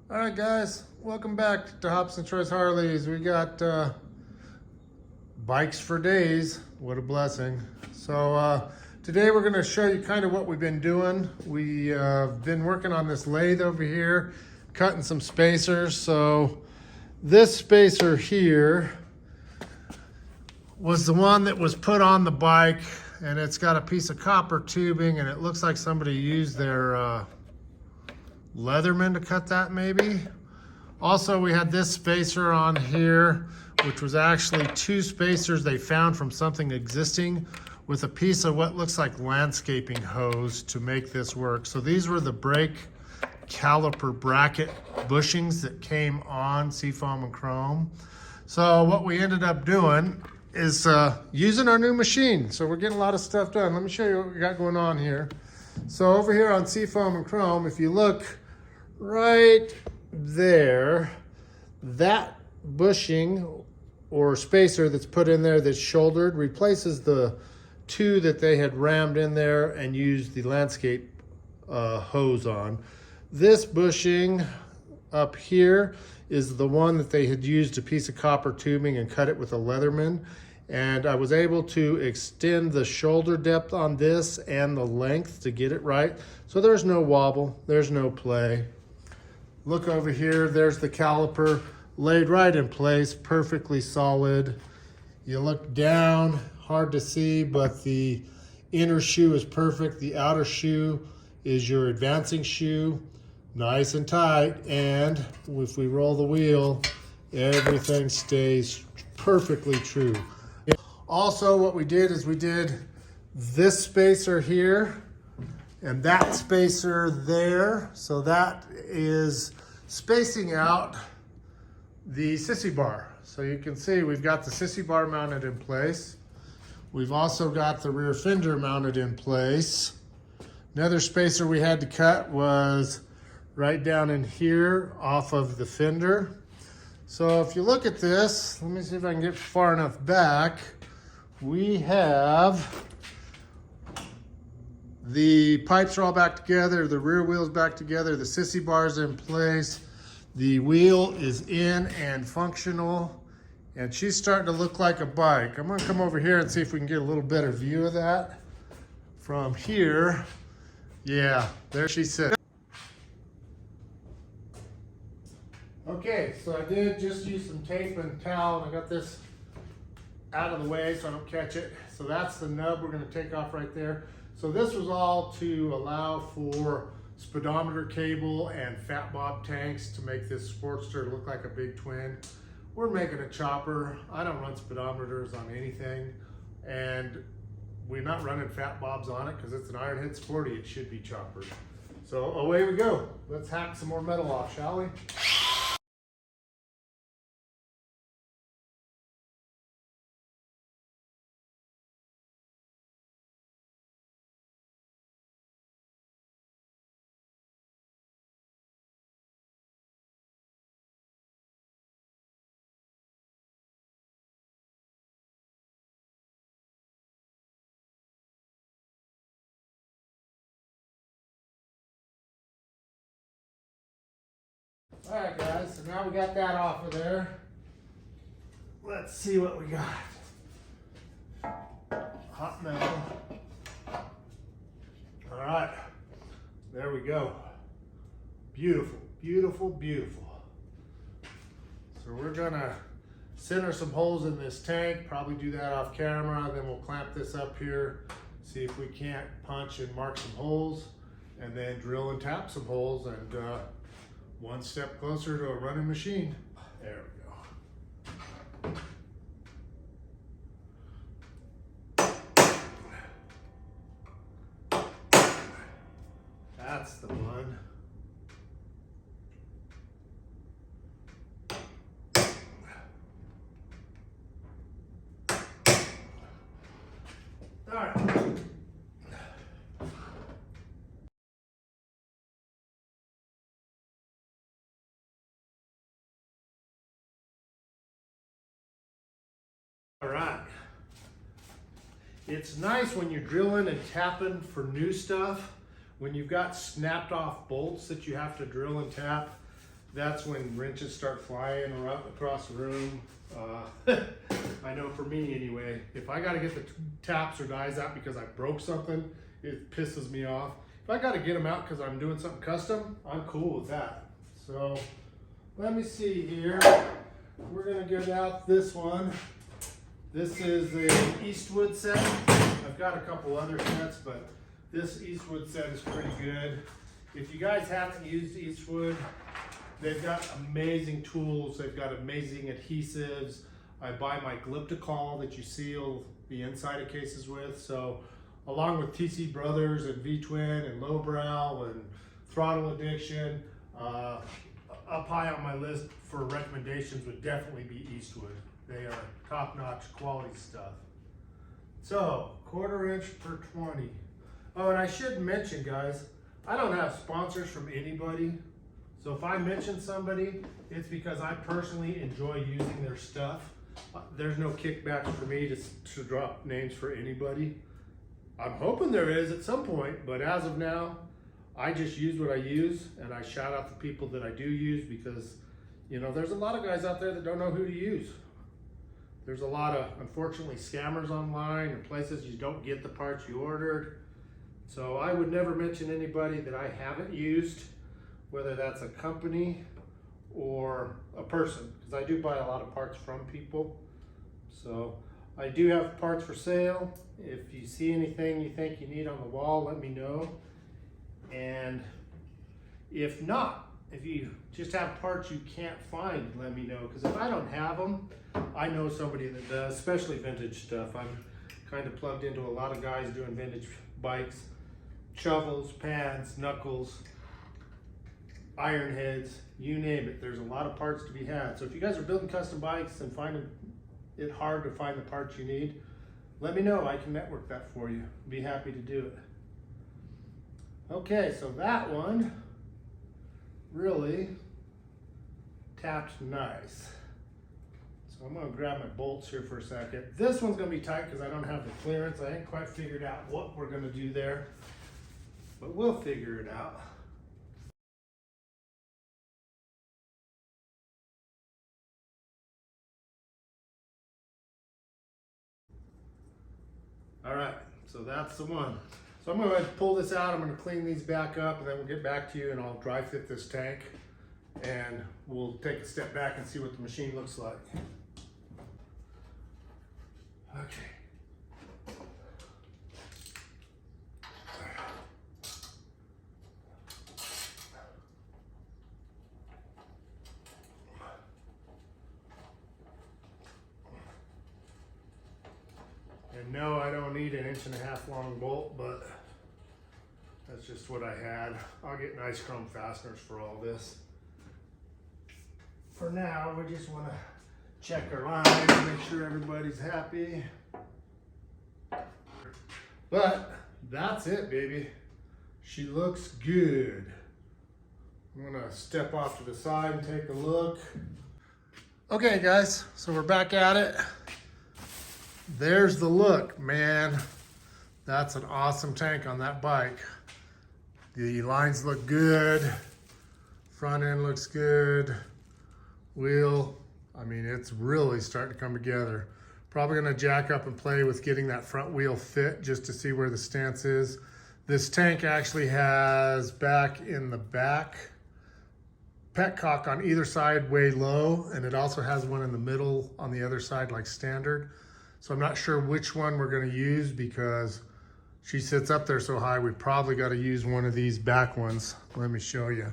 All right, guys, welcome back to Hops and Troy's Harleys. We got bikes for days. What a blessing. So today we're going to show you kind of what we've been doing. We've been working on this lathe over here, cutting some spacers. So this spacer here was the one that was put on the bike, and it's got a piece of copper tubing, and it looks like somebody used their Leatherman to cut that maybe. Also, we had this spacer on here, which was actually two spacers they found from something existing with a piece of what looks like landscaping hose to make this work. So these were the brake caliper bracket bushings that came on Seafoam and Chrome. So what we ended up doing is using our new machine. So we're getting a lot of stuff done. Let me show you what we got going on here. So over here on Seafoam and Chrome, if you look right there, that bushing or spacer that's put in there that's shouldered replaces the two that they had rammed in there and used the landscape hose on. This bushing up here is the one that they had used a piece of copper tubing and cut it with a Leatherman. And I was able to extend the shoulder depth on this and the length to get it right. So there's no wobble, there's no play. Look over here, there's the caliper laid right in place, perfectly solid. You look down, hard to see, but the inner shoe is perfect. The outer shoe is your advancing shoe, nice and tight. And if we roll the wheel, everything stays perfectly true. Also, what we did is we did this spacer here and that spacer there. So that is spacing out the sissy bar. So you can see we've got the sissy bar mounted in place. We've also got the rear fender mounted in place. Another spacer we had to cut was right down in here off of the fender. So if you look at this, let me see if I can get far enough back. We have the pipes are all back together, the rear wheel's back together, the sissy bar's in place, the wheel is in and functional, and she's starting to look like a bike. I'm gonna come over here and see if we can get a little better view of that from here. Yeah, there she sits. Okay, so I did just use some tape and towel, and I got this out of the way so I don't catch it. So that's the nub we're going to take off right there. So this was all to allow for speedometer cable and fat bob tanks to make this Sportster look like a big twin. We're making a chopper. I don't run speedometers on anything, and we're not running fat bobs on it because it's an Ironhead Sporty. It should be choppered. So away we go. Let's hack some more metal off, shall we? All right, guys, so now we got that off of there. Let's see what we got. Hot metal. All right, there we go. Beautiful, beautiful, beautiful. So we're gonna center some holes in this tank, probably do that off camera, then we'll clamp this up here, see if we can't punch and mark some holes, and then drill and tap some holes, and one step closer to a running machine. There we go. That's the one. All right. All right. It's nice when you're drilling and tapping for new stuff, when you've got snapped off bolts that you have to drill and tap. that's when wrenches start flying around across the room. I know for me anyway, if I gotta get the taps or dies out because I broke something, it pisses me off. If I gotta get them out because I'm doing something custom, I'm cool with that. So let me see here. We're gonna get out this one. This is a Eastwood set. I've got a couple other sets, but this Eastwood set is pretty good. If you guys haven't used Eastwood, they've got amazing tools. They've got amazing adhesives. I buy my Glypticol that you seal the inside of cases with. So along with TC Brothers and V-Twin and Lowbrow and Throttle Addiction, up high on my list for recommendations would definitely be Eastwood. They are top-notch quality stuff. So 1/4 inch per 20. Oh, and I should mention, guys, I don't have sponsors from anybody. So if I mention somebody, it's because I personally enjoy using their stuff. There's no kickbacks for me to drop names for anybody. I'm hoping there is at some point, but as of now, I just use what I use, and I shout out the people that I do use because, you know, there's a lot of guys out there that don't know who to use. There's a lot of, unfortunately, scammers online or places you don't get the parts you ordered. So I would never mention anybody that I haven't used, whether that's a company or a person, because I do buy a lot of parts from people. So I do have parts for sale. If you see anything you think you need on the wall, let me know. And if not, if you just have parts you can't find, let me know, because if I don't have them, I know somebody that does, especially vintage stuff. I'm kind of plugged into a lot of guys doing vintage bikes, shovels, pads, knuckles, iron heads, you name it. There's a lot of parts to be had. So if you guys are building custom bikes and finding it hard to find the parts you need, let me know. I can network that for you. Be happy to do it. Okay, so that one really tapped nice. So I'm gonna grab my bolts here for a second. This one's gonna be tight because I don't have the clearance. I ain't quite figured out what we're gonna do there, but we'll figure it out. All right, so that's the one. So I'm gonna pull this out, I'm gonna clean these back up, and then we'll get back to you and I'll dry fit this tank, and we'll take a step back and see what the machine looks like. Okay. And no, I don't need an 1.5-inch long bolt, but that's just what I had. I'll get nice chrome fasteners for all this. For now, we just want to check our lines and make sure everybody's happy. But that's it, baby. She looks good. I'm gonna step off to the side and take a look. Okay, guys, so we're back at it. There's the look, man. That's an awesome tank on that bike. The lines look good. Front end looks good. Wheel, I mean, it's really starting to come together. Probably gonna jack up and play with getting that front wheel fit just to see where the stance is. This tank actually has back in the back, petcock on either side way low, and it also has one in the middle on the other side like standard. So I'm not sure which one we're gonna use because she sits up there so high, we probably gotta use one of these back ones. Let me show you.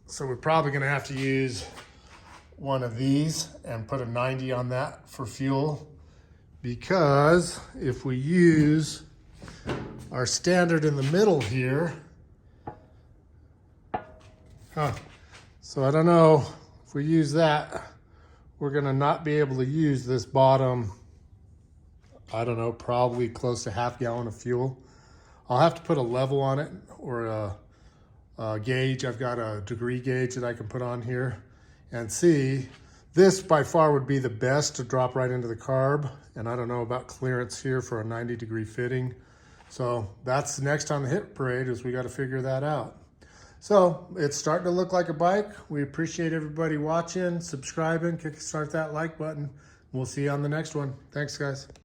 So we're probably gonna have to use one of these and put a 90 on that for fuel, because if we use our standard in the middle here, so I don't know, if we use that, we're gonna not be able to use this bottom, I don't know, probably close to 1/2 gallon of fuel. I'll have to put a level on it or a gauge. I've got a degree gauge that I can put on here and see. This by far would be the best to drop right into the carb, and I don't know about clearance here for a 90-degree fitting. So that's next on the hit parade, is we got to figure that out. So it's starting to look like a bike. We appreciate everybody watching, subscribing, start that like button. We'll see you on the next one. Thanks, guys.